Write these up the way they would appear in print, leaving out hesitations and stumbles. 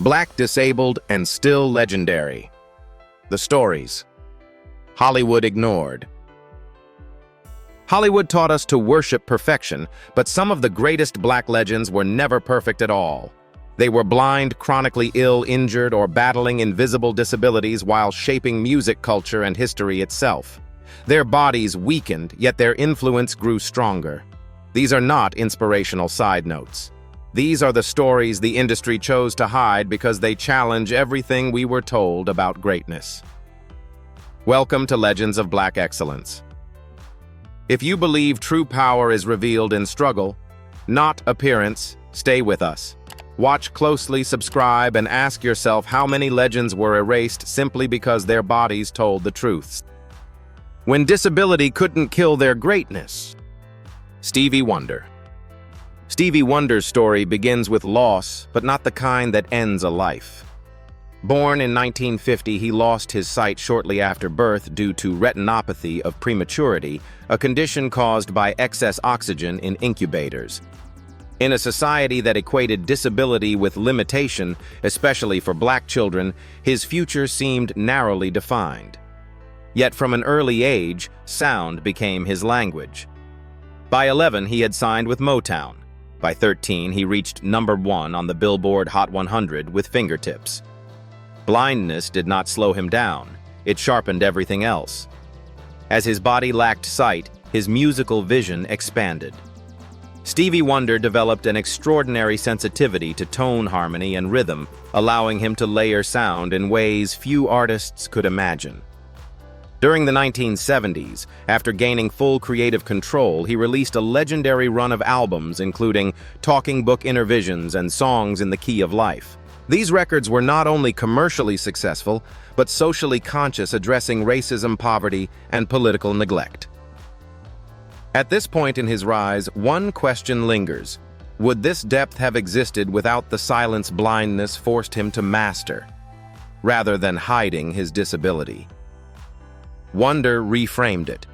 Black disabled and still legendary. The stories. Hollywood ignored. Hollywood taught us to worship perfection, but some of the greatest black legends were never perfect at all. They were blind, chronically ill, injured, or battling invisible disabilities while shaping music culture and history itself. Their bodies weakened, yet their influence grew stronger. These are not inspirational side notes. These are the stories the industry chose to hide because they challenge everything we were told about greatness. Welcome to Legends of Black Excellence. If you believe true power is revealed in struggle, not appearance, stay with us. Watch closely, subscribe, and ask yourself how many legends were erased simply because their bodies told the truths. When disability couldn't kill their greatness. Stevie Wonder. Stevie Wonder's story begins with loss, but not the kind that ends a life. Born in 1950, he lost his sight shortly after birth due to retinopathy of prematurity, a condition caused by excess oxygen in incubators. In a society that equated disability with limitation, especially for black children, his future seemed narrowly defined. Yet from an early age, sound became his language. By 11, he had signed with Motown. By 13, he reached #1 on the Billboard Hot 100 with Fingertips. Blindness did not slow him down. It sharpened everything else. As his body lacked sight, his musical vision expanded. Stevie Wonder developed an extraordinary sensitivity to tone harmony and rhythm, allowing him to layer sound in ways few artists could imagine. During the 1970s, after gaining full creative control, he released a legendary run of albums including Talking Book Intervisions and Songs in the Key of Life. These records were not only commercially successful, but socially conscious, addressing racism, poverty, and political neglect. At this point in his rise, one question lingers. Would this depth have existed without the silence blindness forced him to master, rather than hiding his disability? Wonder reframed it.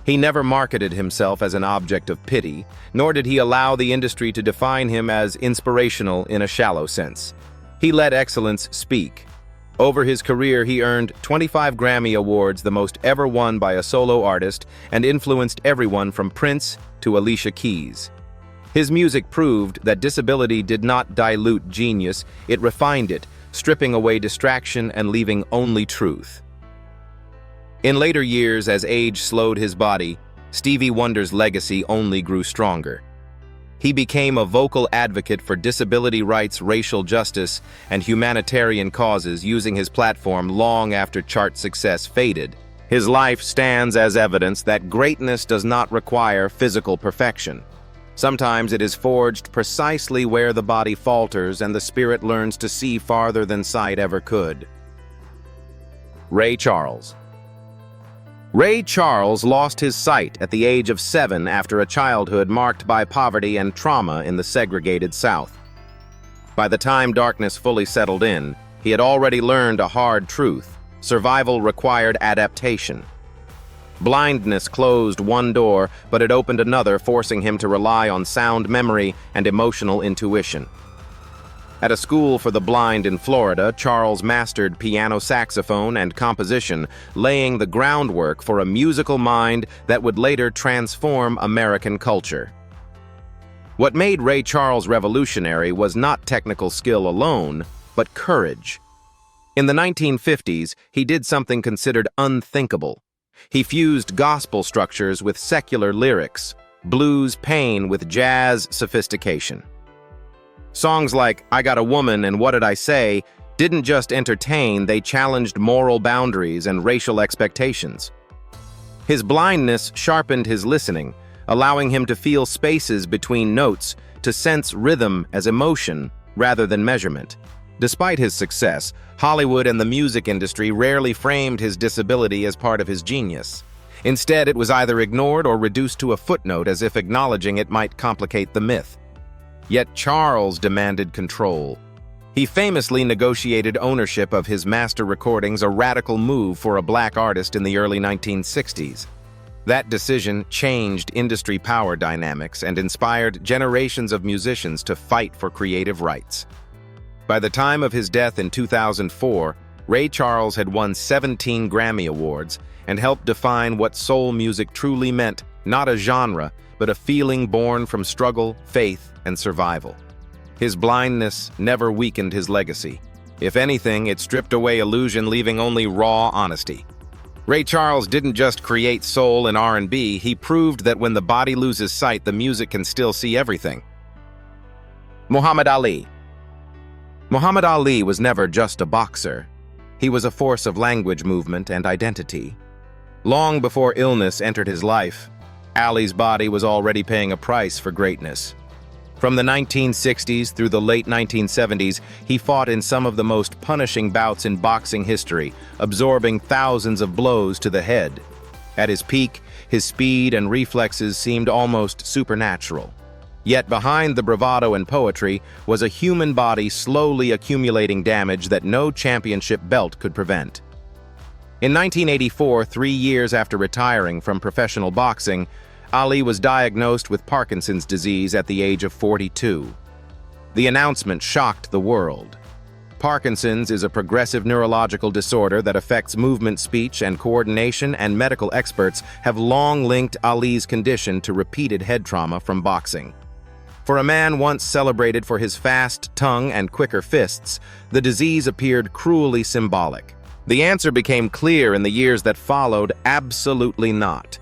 He never marketed himself as an object of pity, nor did he allow the industry to define him as inspirational in a shallow sense. He let excellence speak. Over his career, he earned 25 Grammy Awards, the most ever won by a solo artist, and influenced everyone from Prince to Alicia Keys. His music proved that disability did not dilute genius, it refined it, stripping away distraction and leaving only truth. In later years, as age slowed his body, Stevie Wonder's legacy only grew stronger. He became a vocal advocate for disability rights, racial justice, and humanitarian causes, using his platform long after chart success faded. His life stands as evidence that greatness does not require physical perfection. Sometimes it is forged precisely where the body falters and the spirit learns to see farther than sight ever could. Ray Charles. Ray Charles lost his sight at the age of 7 after a childhood marked by poverty and trauma in the segregated South. By the time darkness fully settled in, he had already learned a hard truth: survival required adaptation. Blindness closed one door, but it opened another, forcing him to rely on sound memory and emotional intuition. At a school for the blind in Florida, Charles mastered piano, saxophone, and composition, laying the groundwork for a musical mind that would later transform American culture. What made Ray Charles revolutionary was not technical skill alone, but courage. In the 1950s, he did something considered unthinkable. He fused gospel structures with secular lyrics, blues pain with jazz sophistication. Songs like I Got a Woman and What Did I Say didn't just entertain, they challenged moral boundaries and racial expectations. His blindness sharpened his listening, allowing him to feel spaces between notes, to sense rhythm as emotion rather than measurement. Despite his success, Hollywood and the music industry rarely framed his disability as part of his genius. Instead, it was either ignored or reduced to a footnote, as if acknowledging it might complicate the myth. Yet Charles demanded control. He famously negotiated ownership of his master recordings, a radical move for a black artist in the early 1960s. That decision changed industry power dynamics and inspired generations of musicians to fight for creative rights. By the time of his death in 2004, Ray Charles had won 17 Grammy Awards and helped define what soul music truly meant, not a genre, but a feeling born from struggle, faith, and survival. His blindness never weakened his legacy. If anything, it stripped away illusion, leaving only raw honesty. Ray Charles didn't just create soul and R&B, he proved that when the body loses sight, the music can still see everything. Muhammad Ali. Muhammad Ali was never just a boxer. He was a force of language, movement, and identity. Long before illness entered his life, Ali's body was already paying a price for greatness. From the 1960s through the late 1970s, he fought in some of the most punishing bouts in boxing history, absorbing thousands of blows to the head. At his peak, his speed and reflexes seemed almost supernatural. Yet behind the bravado and poetry was a human body slowly accumulating damage that no championship belt could prevent. In 1984, 3 years after retiring from professional boxing, Ali was diagnosed with Parkinson's disease at the age of 42. The announcement shocked the world. Parkinson's is a progressive neurological disorder that affects movement, speech, and coordination, and medical experts have long linked Ali's condition to repeated head trauma from boxing. For a man once celebrated for his fast tongue and quicker fists, the disease appeared cruelly symbolic. The answer became clear in the years that followed: absolutely not.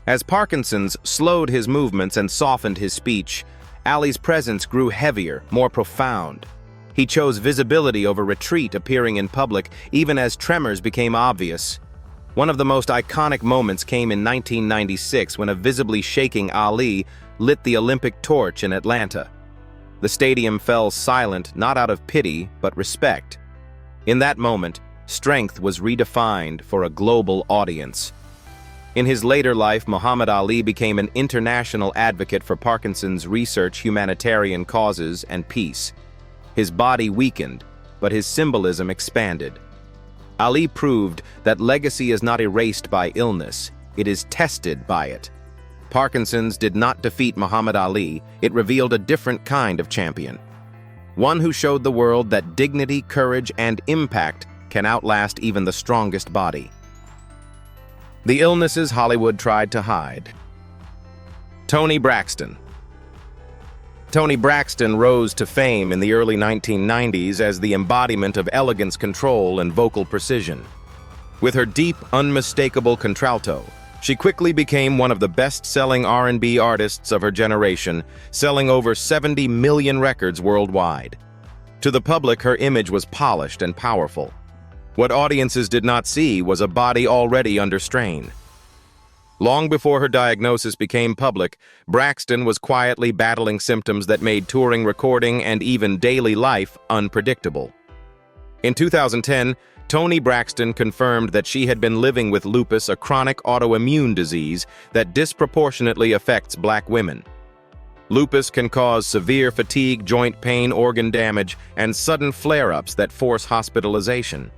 As Parkinson's slowed his movements and softened his speech, Ali's presence grew heavier, more profound. He chose visibility over retreat, appearing in public even as tremors became obvious. One of the most iconic moments came in 1996 when a visibly shaking Ali lit the Olympic torch in Atlanta. The stadium fell silent, not out of pity, but respect. In that moment, strength was redefined for a global audience. In his later life, Muhammad Ali became an international advocate for Parkinson's research, humanitarian causes, and peace. His body weakened, but his symbolism expanded. Ali proved that legacy is not erased by illness, it is tested by it. Parkinson's did not defeat Muhammad Ali, it revealed a different kind of champion. One who showed the world that dignity, courage, and impact can outlast even the strongest body. The illnesses Hollywood tried to hide. Toni Braxton. Toni Braxton rose to fame in the early 1990s as the embodiment of elegance, control, and vocal precision. With her deep, unmistakable contralto, she quickly became one of the best-selling R&B artists of her generation, selling over 70 million records worldwide. To the public, her image was polished and powerful. What audiences did not see was a body already under strain. Long before her diagnosis became public, Braxton was quietly battling symptoms that made touring, recording, and even daily life unpredictable. In 2010, Toni Braxton confirmed that she had been living with lupus, a chronic autoimmune disease that disproportionately affects Black women. Lupus can cause severe fatigue, joint pain, organ damage, and sudden flare-ups that force hospitalization.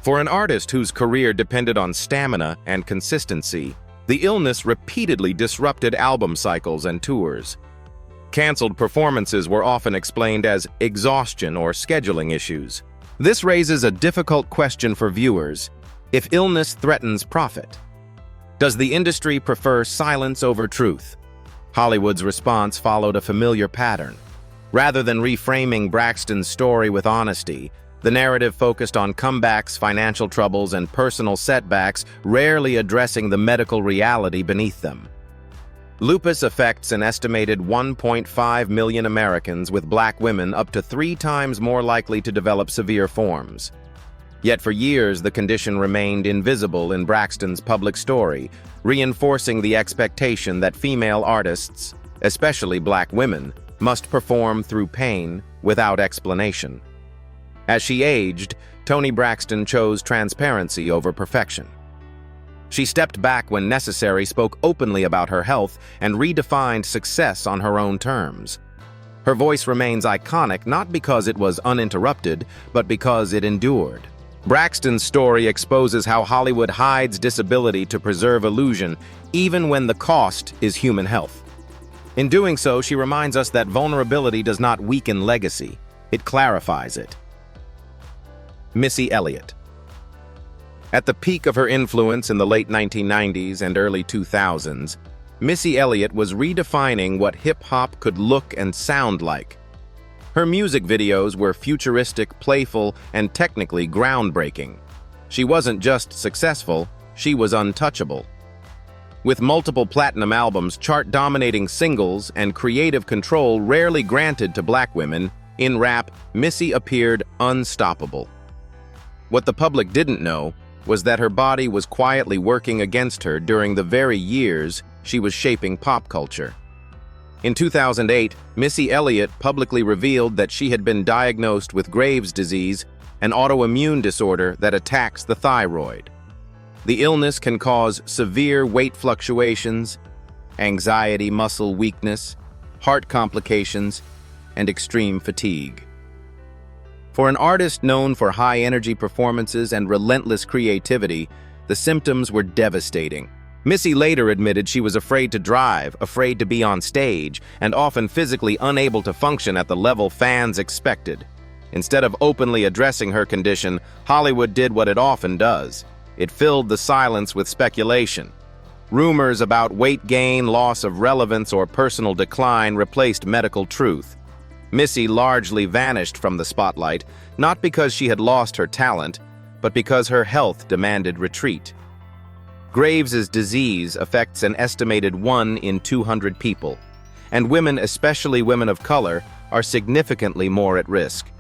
For an artist whose career depended on stamina and consistency, the illness repeatedly disrupted album cycles and tours. Canceled performances were often explained as exhaustion or scheduling issues. This raises a difficult question for viewers: if illness threatens profit, does the industry prefer silence over truth? Hollywood's response followed a familiar pattern. Rather than reframing Braxton's story with honesty, the narrative focused on comebacks, financial troubles, and personal setbacks, rarely addressing the medical reality beneath them. Lupus affects an estimated 1.5 million Americans, with Black women up to 3 times more likely to develop severe forms. Yet for years, the condition remained invisible in Braxton's public story, reinforcing the expectation that female artists, especially Black women, must perform through pain without explanation. As she aged, Toni Braxton chose transparency over perfection. She stepped back when necessary, spoke openly about her health, and redefined success on her own terms. Her voice remains iconic not because it was uninterrupted, but because it endured. Braxton's story exposes how Hollywood hides disability to preserve illusion, even when the cost is human health. In doing so, she reminds us that vulnerability does not weaken legacy. It clarifies it. Missy Elliott. At the peak of her influence in the late 1990s and early 2000s, Missy Elliott was redefining what hip-hop could look and sound like. Her music videos were futuristic, playful, and technically groundbreaking. She wasn't just successful, she was untouchable. With multiple platinum albums, chart-dominating singles, and creative control rarely granted to black women, in rap, Missy appeared unstoppable. What the public didn't know was that her body was quietly working against her during the very years she was shaping pop culture. In 2008, Missy Elliott publicly revealed that she had been diagnosed with Graves' disease, an autoimmune disorder that attacks the thyroid. The illness can cause severe weight fluctuations, anxiety, muscle weakness, heart complications, and extreme fatigue. For an artist known for high-energy performances and relentless creativity, the symptoms were devastating. Missy later admitted she was afraid to drive, afraid to be on stage, and often physically unable to function at the level fans expected. Instead of openly addressing her condition, Hollywood did what it often does. It filled the silence with speculation. Rumors about weight gain, loss of relevance, or personal decline replaced medical truth. Missy largely vanished from the spotlight, not because she had lost her talent, but because her health demanded retreat. Graves' disease affects an estimated 1 in 200 people, and women, especially women of color, are significantly more at risk.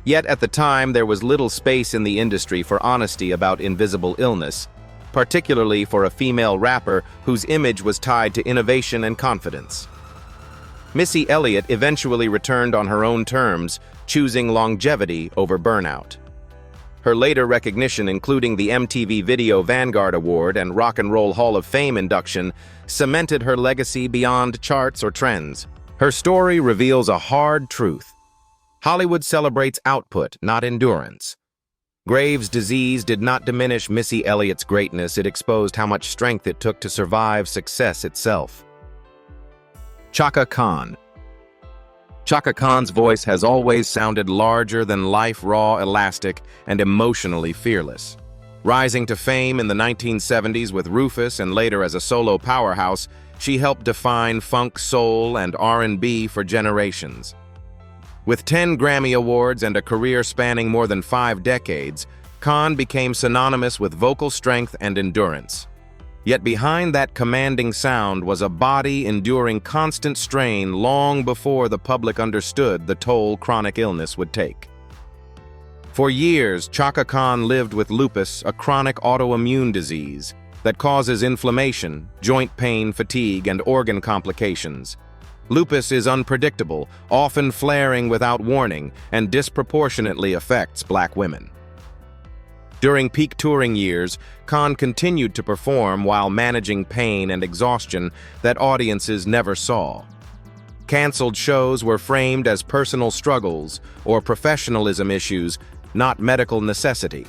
Yet at the time, there was little space in the industry for honesty about invisible illness, particularly for a female rapper whose image was tied to innovation and confidence. Missy Elliott eventually returned on her own terms, choosing longevity over burnout. Her later recognition, including the MTV Video Vanguard Award and Rock and Roll Hall of Fame induction, cemented her legacy beyond charts or trends. Her story reveals a hard truth. Hollywood celebrates output, not endurance. Graves' disease did not diminish Missy Elliott's greatness, it exposed how much strength it took to survive success itself. Chaka Khan. Chaka Khan's voice has always sounded larger than life, raw, elastic, and emotionally fearless. Rising to fame in the 1970s with Rufus and later as a solo powerhouse, she helped define funk, soul, and R&B for generations. With 10 Grammy Awards and a career spanning more than 5 decades, Khan became synonymous with vocal strength and endurance. Yet behind that commanding sound was a body enduring constant strain long before the public understood the toll chronic illness would take. For years, Chaka Khan lived with lupus, a chronic autoimmune disease that causes inflammation, joint pain, fatigue, and organ complications. Lupus is unpredictable, often flaring without warning, and disproportionately affects black women. During peak touring years, Khan continued to perform while managing pain and exhaustion that audiences never saw. Canceled shows were framed as personal struggles or professionalism issues, not medical necessity.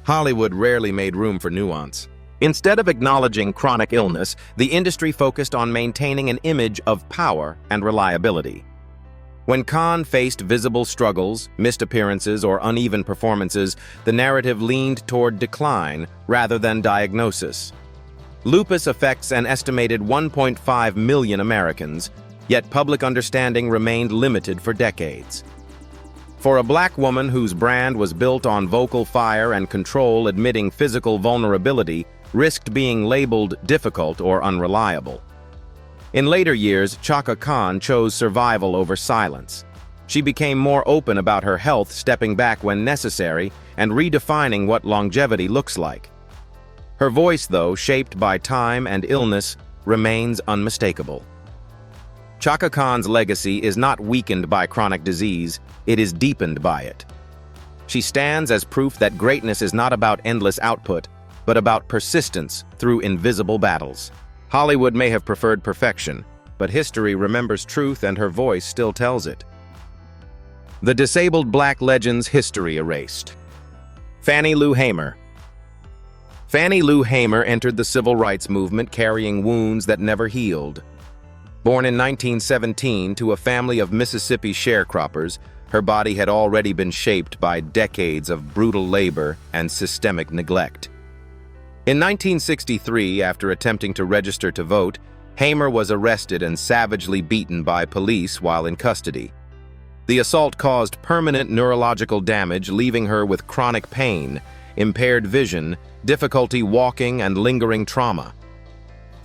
Hollywood rarely made room for nuance. Instead of acknowledging chronic illness, the industry focused on maintaining an image of power and reliability. When Khan faced visible struggles, missed appearances, or uneven performances, the narrative leaned toward decline rather than diagnosis. Lupus affects an estimated 1.5 million Americans, yet public understanding remained limited for decades. For a black woman whose brand was built on vocal fire and control, admitting physical vulnerability risked being labeled difficult or unreliable. In later years, Chaka Khan chose survival over silence. She became more open about her health, stepping back when necessary and redefining what longevity looks like. Her voice, though, shaped by time and illness, remains unmistakable. Chaka Khan's legacy is not weakened by chronic disease, it is deepened by it. She stands as proof that greatness is not about endless output, but about persistence through invisible battles. Hollywood may have preferred perfection, but history remembers truth and her voice still tells it. The disabled black legend's history erased. Fannie Lou Hamer. Fannie Lou Hamer entered the civil rights movement carrying wounds that never healed. Born in 1917 to a family of Mississippi sharecroppers, her body had already been shaped by decades of brutal labor and systemic neglect. In 1963, after attempting to register to vote, Hamer was arrested and savagely beaten by police while in custody. The assault caused permanent neurological damage, leaving her with chronic pain, impaired vision, difficulty walking, and lingering trauma.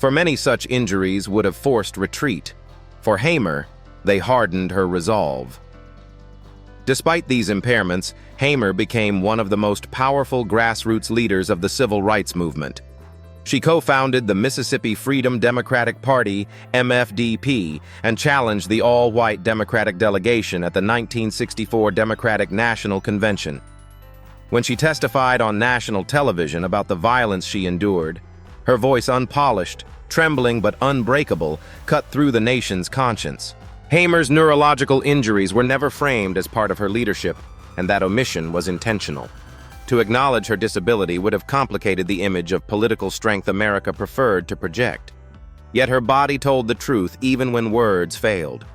For many, such injuries would have forced retreat. For Hamer, they hardened her resolve. Despite these impairments, Hamer became one of the most powerful grassroots leaders of the civil rights movement. She co-founded the Mississippi Freedom Democratic Party, MFDP, and challenged the all-white Democratic delegation at the 1964 Democratic National Convention. When she testified on national television about the violence she endured, her voice unpolished, trembling but unbreakable, cut through the nation's conscience. Hamer's neurological injuries were never framed as part of her leadership, and that omission was intentional. To acknowledge her disability would have complicated the image of political strength America preferred to project. Yet her body told the truth even when words failed.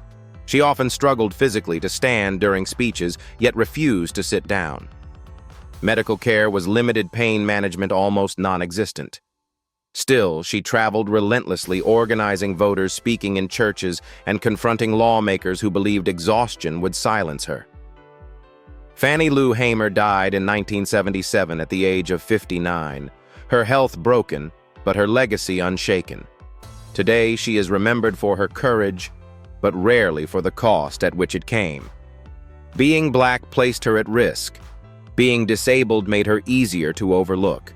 She often struggled physically to stand during speeches, yet refused to sit down. Medical care was limited, pain management almost non-existent. Still, she traveled relentlessly, organizing voters, speaking in churches, and confronting lawmakers who believed exhaustion would silence her. Fannie Lou Hamer died in 1977 at the age of 59, her health broken, but her legacy unshaken. Today, she is remembered for her courage, but rarely for the cost at which it came. Being black placed her at risk. Being disabled made her easier to overlook.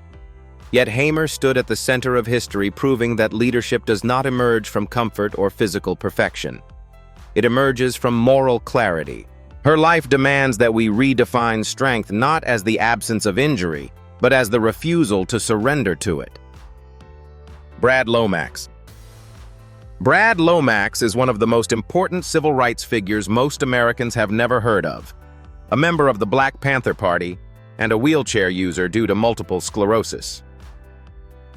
Yet Hamer stood at the center of history, proving that leadership does not emerge from comfort or physical perfection. It emerges from moral clarity. Her life demands that we redefine strength not as the absence of injury, but as the refusal to surrender to it. Brad Lomax. Brad Lomax is one of the most important civil rights figures most Americans have never heard of. A member of the Black Panther Party and a wheelchair user due to multiple sclerosis.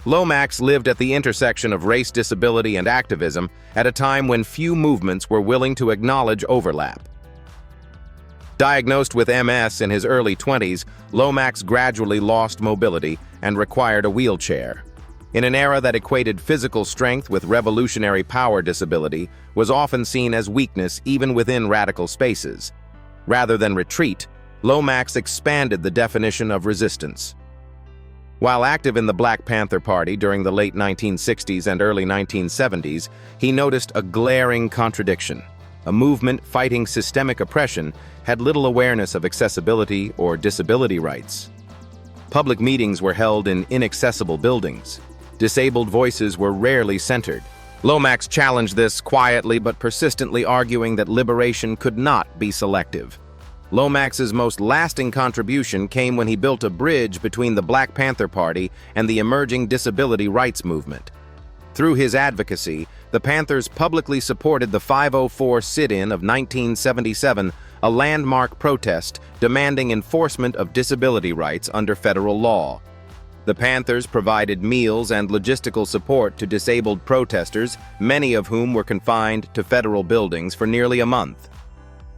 Lomax lived at the intersection of race, disability, and activism at a time when few movements were willing to acknowledge overlap. Diagnosed with MS in his early 20s, Lomax gradually lost mobility and required a wheelchair. In an era that equated physical strength with revolutionary power, disability was often seen as weakness even within radical spaces. Rather than retreat, Lomax expanded the definition of resistance. While active in the Black Panther Party during the late 1960s and early 1970s, he noticed a glaring contradiction. A movement fighting systemic oppression had little awareness of accessibility or disability rights. Public meetings were held in inaccessible buildings. Disabled voices were rarely centered. Lomax challenged this quietly but persistently, arguing that liberation could not be selective. Lomax's most lasting contribution came when he built a bridge between the Black Panther Party and the emerging disability rights movement. Through his advocacy, the Panthers publicly supported the 504 sit-in of 1977, a landmark protest demanding enforcement of disability rights under federal law. The Panthers provided meals and logistical support to disabled protesters, many of whom were confined to federal buildings for nearly a month.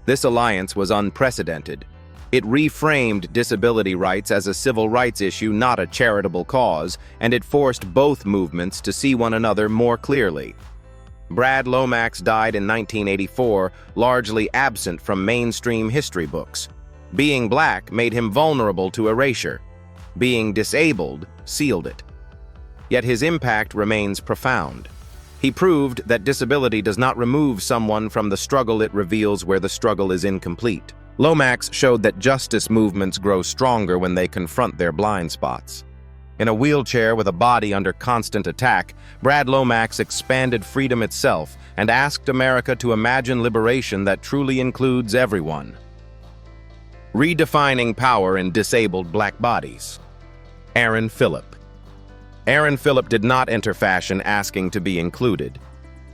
This alliance was unprecedented. It reframed disability rights as a civil rights issue, not a charitable cause, and it forced both movements to see one another more clearly. Brad Lomax died in 1984, largely absent from mainstream history books. Being black made him vulnerable to erasure. Being disabled sealed it. Yet his impact remains profound. He proved that disability does not remove someone from the struggle, it reveals where the struggle is incomplete. Lomax showed that justice movements grow stronger when they confront their blind spots. In a wheelchair with a body under constant attack, Brad Lomax expanded freedom itself and asked America to imagine liberation that truly includes everyone. Redefining power in disabled black bodies. Aaron Phillip. Aaron Phillip did not enter fashion asking to be included.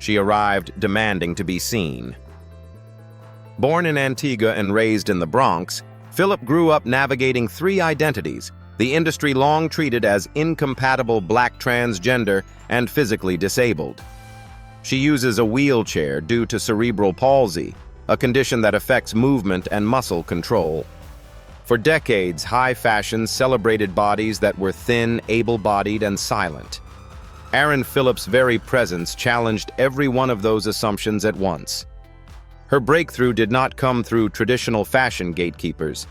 She arrived demanding to be seen. Born in Antigua and raised in the Bronx, Phillip grew up navigating three identities, the industry long treated as incompatible black, transgender, and physically disabled. She uses a wheelchair due to cerebral palsy, a condition that affects movement and muscle control. For decades, high fashion celebrated bodies that were thin, able-bodied, and silent. Erin Phillips' very presence challenged every one of those assumptions at once. Her breakthrough did not come through traditional fashion gatekeepers.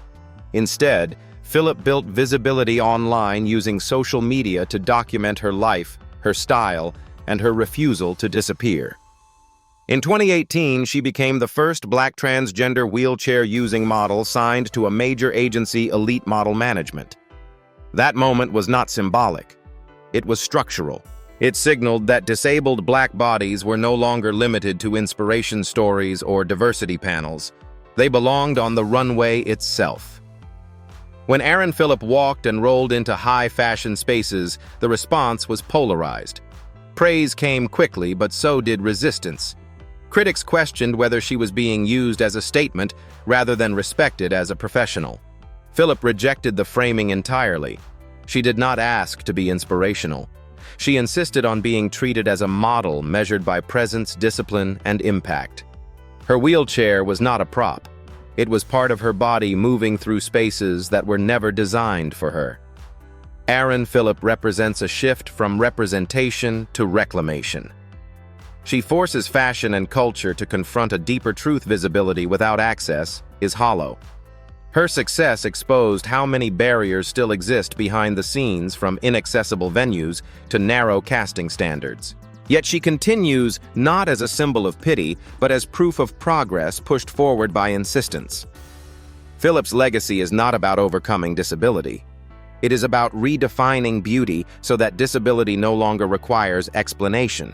Instead, Phillip built visibility online using social media to document her life, her style, and her refusal to disappear. In 2018, she became the first Black transgender wheelchair-using model signed to a major agency, Elite Model Management. That moment was not symbolic. It was structural. It signaled that disabled Black bodies were no longer limited to inspiration stories or diversity panels. They belonged on the runway itself. When Erin Phillip walked and rolled into high fashion spaces, the response was polarized. Praise came quickly, but so did resistance. Critics questioned whether she was being used as a statement rather than respected as a professional. Phillip rejected the framing entirely. She did not ask to be inspirational. She insisted on being treated as a model measured by presence, discipline, and impact. Her wheelchair was not a prop. It was part of her body moving through spaces that were never designed for her. Erin Phillip represents a shift from representation to reclamation. She forces fashion and culture to confront a deeper truth: visibility without access is hollow. Her success exposed how many barriers still exist behind the scenes, from inaccessible venues to narrow casting standards. Yet she continues not as a symbol of pity, but as proof of progress pushed forward by insistence. Phillip's legacy is not about overcoming disability. It is about redefining beauty so that disability no longer requires explanation.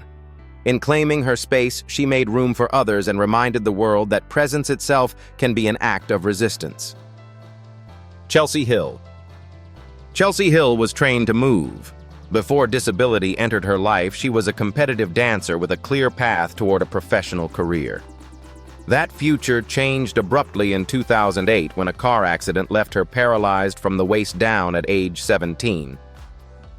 In claiming her space, she made room for others and reminded the world that presence itself can be an act of resistance. Chelsea Hill. Chelsea Hill was trained to move. Before disability entered her life, she was a competitive dancer with a clear path toward a professional career. That future changed abruptly in 2008 when a car accident left her paralyzed from the waist down at age 17.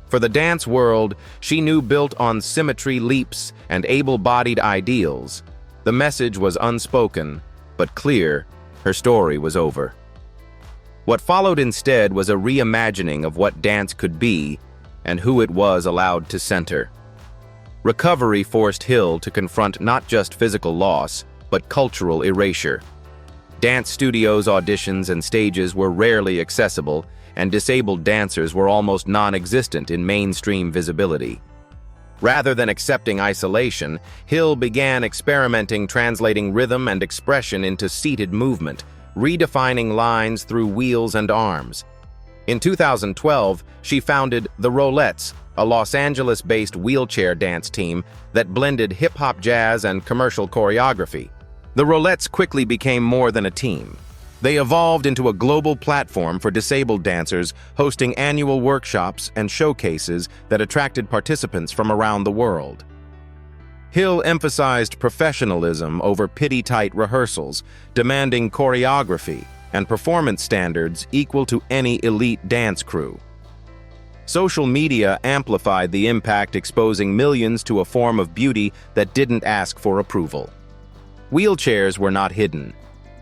For the dance world, she knew, built on symmetry, leaps, and able-bodied ideals. The message was unspoken, but clear: her story was over. What followed instead was a reimagining of what dance could be and who it was allowed to center. Recovery forced Hill to confront not just physical loss, but cultural erasure. Dance studios, auditions, and stages were rarely accessible, and disabled dancers were almost non-existent in mainstream visibility. Rather than accepting isolation, Hill began experimenting, translating rhythm and expression into seated movement, redefining lines through wheels and arms. In 2012, she founded The Rollettes, a Los Angeles-based wheelchair dance team that blended hip-hop, jazz, and commercial choreography. The Rollettes quickly became more than a team. They evolved into a global platform for disabled dancers, hosting annual workshops and showcases that attracted participants from around the world. Hill emphasized professionalism over pity-tight rehearsals, demanding choreography and performance standards equal to any elite dance crew. Social media amplified the impact, exposing millions to a form of beauty that didn't ask for approval. Wheelchairs were not hidden.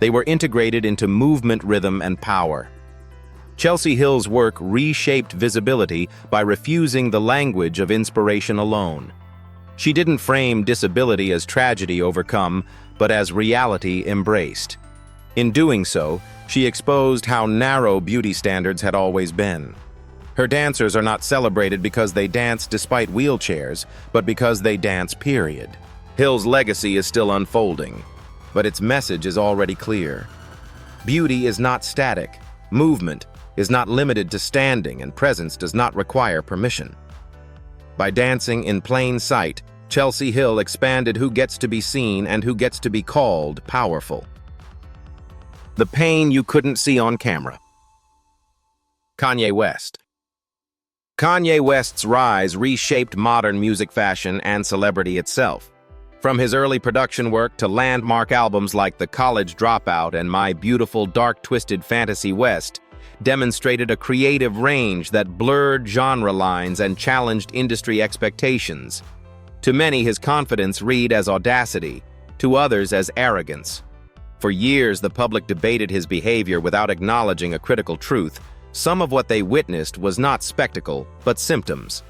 They were integrated into movement, rhythm, and power. Chelsea Hill's work reshaped visibility by refusing the language of inspiration alone. She didn't frame disability as tragedy overcome, but as reality embraced. In doing so, she exposed how narrow beauty standards had always been. Her dancers are not celebrated because they dance despite wheelchairs, but because they dance, period. Hill's legacy is still unfolding, but its message is already clear. Beauty is not static. Movement is not limited to standing, and presence does not require permission. By dancing in plain sight, Chelsea Hill expanded who gets to be seen and who gets to be called powerful. The pain you couldn't see on camera. Kanye West. Kanye West's rise reshaped modern music, fashion, and celebrity itself. From his early production work to landmark albums like The College Dropout and My Beautiful Dark Twisted Fantasy, West demonstrated a creative range that blurred genre lines and challenged industry expectations. To many, his confidence read as audacity, to others as arrogance. For years, the public debated his behavior without acknowledging a critical truth. Some of what they witnessed was not spectacle, but symptoms.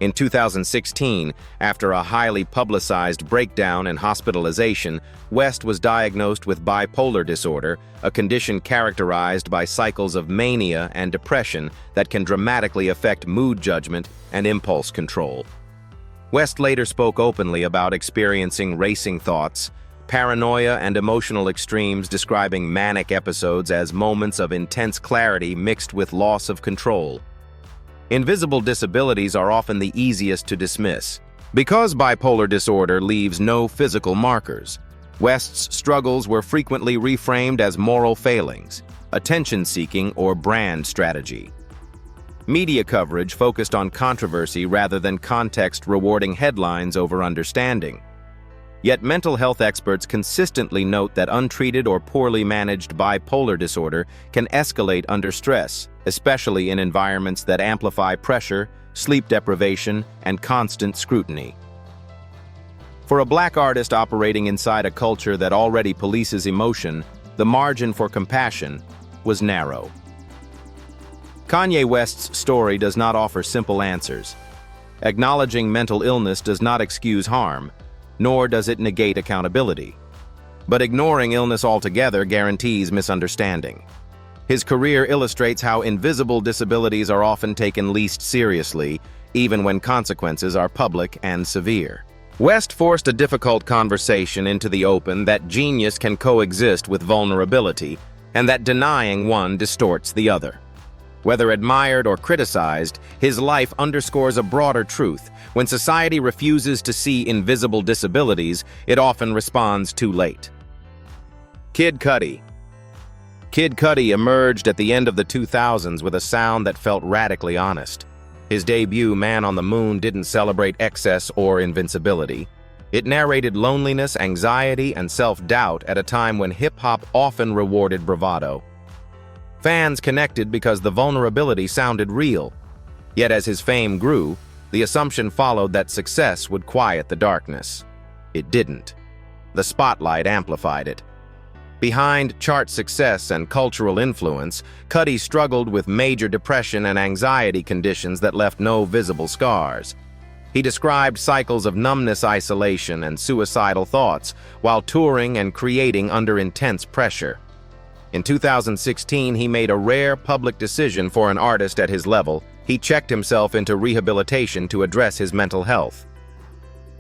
In 2016, after a highly publicized breakdown and hospitalization, West was diagnosed with bipolar disorder, a condition characterized by cycles of mania and depression that can dramatically affect mood judgment and impulse control. West later spoke openly about experiencing racing thoughts, paranoia, and emotional extremes, describing manic episodes as moments of intense clarity mixed with loss of control. Invisible disabilities are often the easiest to dismiss. Because bipolar disorder leaves no physical markers, West's struggles were frequently reframed as moral failings, attention-seeking, or brand strategy. Media coverage focused on controversy rather than context, rewarding headlines over understanding. Yet mental health experts consistently note that untreated or poorly managed bipolar disorder can escalate under stress, especially in environments that amplify pressure, sleep deprivation, and constant scrutiny. For a Black artist operating inside a culture that already polices emotion, the margin for compassion was narrow. Kanye West's story does not offer simple answers. Acknowledging mental illness does not excuse harm, nor does it negate accountability. But ignoring illness altogether guarantees misunderstanding. His career illustrates how invisible disabilities are often taken least seriously, even when consequences are public and severe. West forced a difficult conversation into the open that genius can coexist with vulnerability, and that denying one distorts the other. Whether admired or criticized, his life underscores a broader truth. When society refuses to see invisible disabilities, it often responds too late. Kid Cudi. Kid Cudi emerged at the end of the 2000s with a sound that felt radically honest. His debut, Man on the Moon, didn't celebrate excess or invincibility. It narrated loneliness, anxiety, and self-doubt at a time when hip-hop often rewarded bravado. Fans connected because the vulnerability sounded real. Yet as his fame grew, the assumption followed that success would quiet the darkness. It didn't. The spotlight amplified it. Behind chart success and cultural influence, Cudi struggled with major depression and anxiety conditions that left no visible scars. He described cycles of numbness, isolation, and suicidal thoughts while touring and creating under intense pressure. In 2016, he made a rare public decision for an artist at his level. He checked himself into rehabilitation to address his mental health.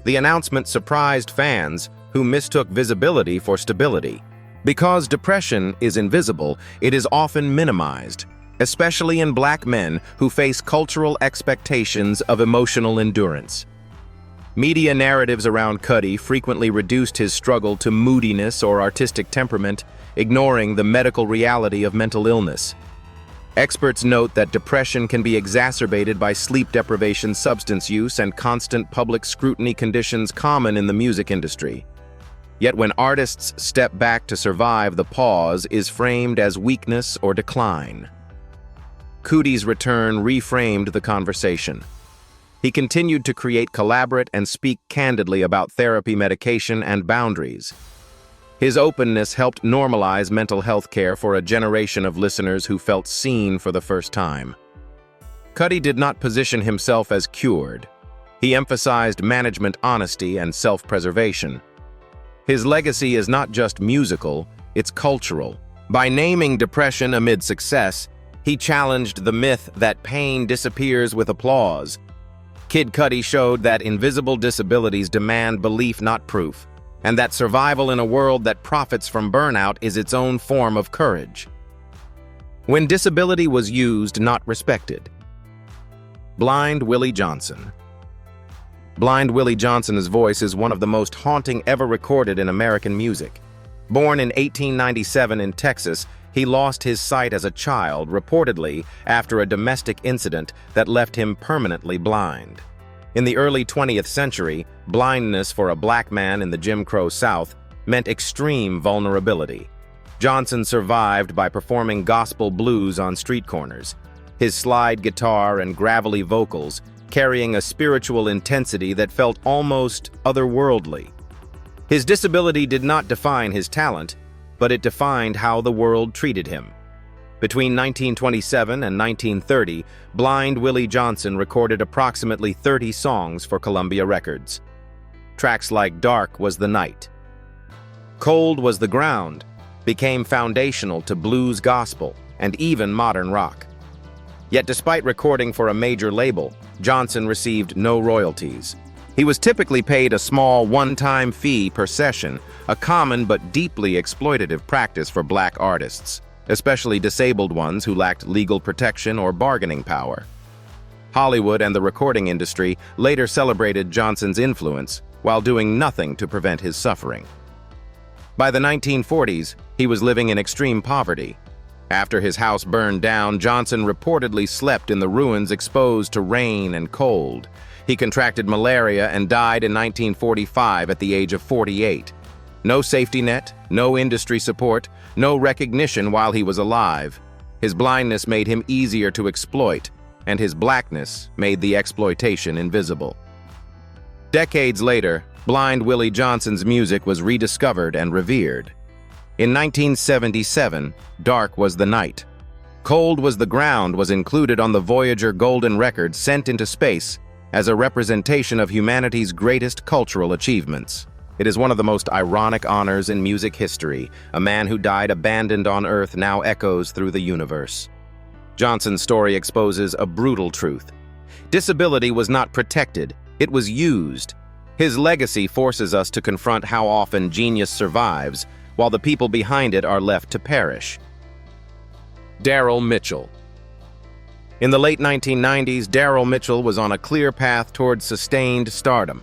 The announcement surprised fans who mistook visibility for stability. Because depression is invisible, it is often minimized, especially in Black men who face cultural expectations of emotional endurance. Media narratives around Cudi frequently reduced his struggle to moodiness or artistic temperament, ignoring the medical reality of mental illness. Experts note that depression can be exacerbated by sleep deprivation, substance use, and constant public scrutiny, conditions common in the music industry. Yet when artists step back to survive, the pause is framed as weakness or decline. Cudi's return reframed the conversation. He continued to create, collaborate, and speak candidly about therapy, medication, and boundaries. His openness helped normalize mental health care for a generation of listeners who felt seen for the first time. Cudi did not position himself as cured. He emphasized management, honesty, and self-preservation. His legacy is not just musical, it's cultural. By naming depression amid success, he challenged the myth that pain disappears with applause. Kid Cudi showed that invisible disabilities demand belief, not proof, and that survival in a world that profits from burnout is its own form of courage. When disability was used, not respected. Blind Willie Johnson. Blind Willie Johnson's voice is one of the most haunting ever recorded in American music. Born in 1897 in Texas, he lost his sight as a child, reportedly after a domestic incident that left him permanently blind. In the early 20th century, blindness for a Black man in the Jim Crow South meant extreme vulnerability. Johnson survived by performing gospel blues on street corners. His slide guitar and gravelly vocals carrying a spiritual intensity that felt almost otherworldly. His disability did not define his talent, but it defined how the world treated him. Between 1927 and 1930, blind Willie Johnson recorded approximately 30 songs for Columbia Records. Tracks like Dark Was the Night, Cold Was the Ground became foundational to blues, gospel, and even modern rock. Yet despite recording for a major label, Johnson received no royalties. He was typically paid a small one-time fee per session, a common but deeply exploitative practice for black artists, especially disabled ones who lacked legal protection or bargaining power. Hollywood and the recording industry later celebrated Johnson's influence while doing nothing to prevent his suffering. By the 1940s, he was living in extreme poverty. After his house burned down, Johnson reportedly slept in the ruins exposed to rain and cold. He contracted malaria and died in 1945 at the age of 48. No safety net, no industry support, no recognition while he was alive. His blindness made him easier to exploit, and his blackness made the exploitation invisible. Decades later, blind Willie Johnson's music was rediscovered and revered. In 1977, Dark Was the Night, Cold Was the Ground was included on the Voyager Golden Record sent into space as a representation of humanity's greatest cultural achievements. It is one of the most ironic honors in music history. A man who died abandoned on Earth now echoes through the universe. Johnson's story exposes a brutal truth. Disability was not protected, it was used. His legacy forces us to confront how often genius survives, while the people behind it are left to perish. Darryl Mitchell. In the late 1990s, Darryl Mitchell was on a clear path towards sustained stardom.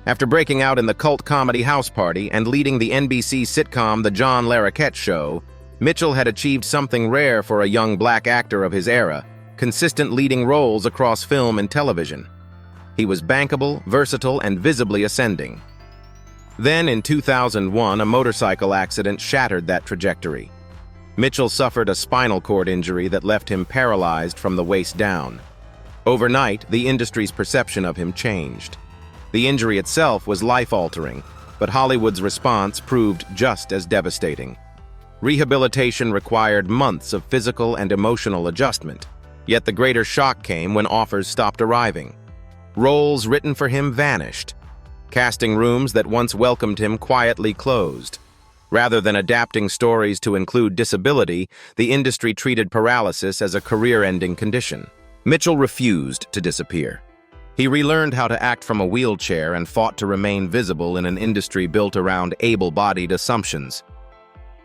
After breaking out in the cult comedy House Party and leading the NBC sitcom The John Larroquette Show, Mitchell had achieved something rare for a young black actor of his era: consistent leading roles across film and television. He was bankable, versatile, and visibly ascending. Then, in 2001, a motorcycle accident shattered that trajectory. Mitchell suffered a spinal cord injury that left him paralyzed from the waist down. Overnight, the industry's perception of him changed. The injury itself was life-altering, but Hollywood's response proved just as devastating. Rehabilitation required months of physical and emotional adjustment, yet the greater shock came when offers stopped arriving. Roles written for him vanished. Casting rooms that once welcomed him quietly closed. Rather than adapting stories to include disability, the industry treated paralysis as a career-ending condition. Mitchell refused to disappear. He relearned how to act from a wheelchair and fought to remain visible in an industry built around able-bodied assumptions.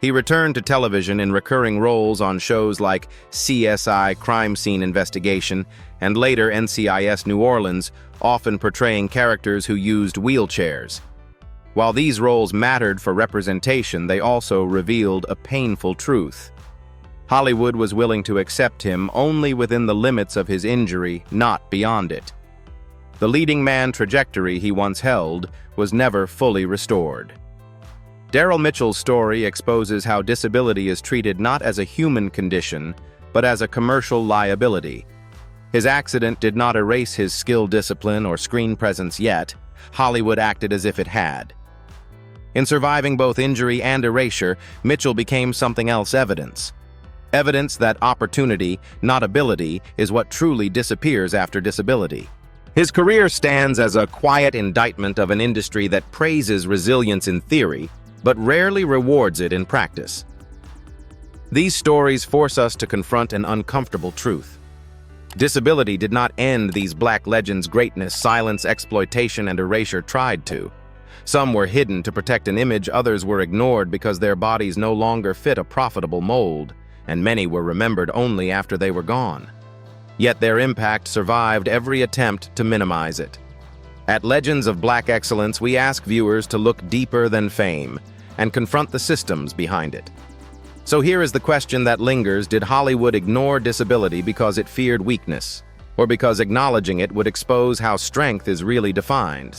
He returned to television in recurring roles on shows like CSI Crime Scene Investigation and later NCIS New Orleans, often portraying characters who used wheelchairs. While these roles mattered for representation, they also revealed a painful truth. Hollywood was willing to accept him only within the limits of his injury, not beyond it. The leading man trajectory he once held was never fully restored. Darryl Mitchell's story exposes how disability is treated not as a human condition, but as a commercial liability. His accident did not erase his skill, discipline, or screen presence yet. Hollywood acted as if it had. In surviving both injury and erasure, Mitchell became something else: evidence. Evidence that opportunity, not ability, is what truly disappears after disability. His career stands as a quiet indictment of an industry that praises resilience in theory, but rarely rewards it in practice. These stories force us to confront an uncomfortable truth. Disability did not end these black legends' greatness. Silence, exploitation, and erasure tried to. Some were hidden to protect an image, others were ignored because their bodies no longer fit a profitable mold, and many were remembered only after they were gone. Yet their impact survived every attempt to minimize it. At Legends of Black Excellence, we ask viewers to look deeper than fame and confront the systems behind it. So here is the question that lingers: did Hollywood ignore disability because it feared weakness, or because acknowledging it would expose how strength is really defined?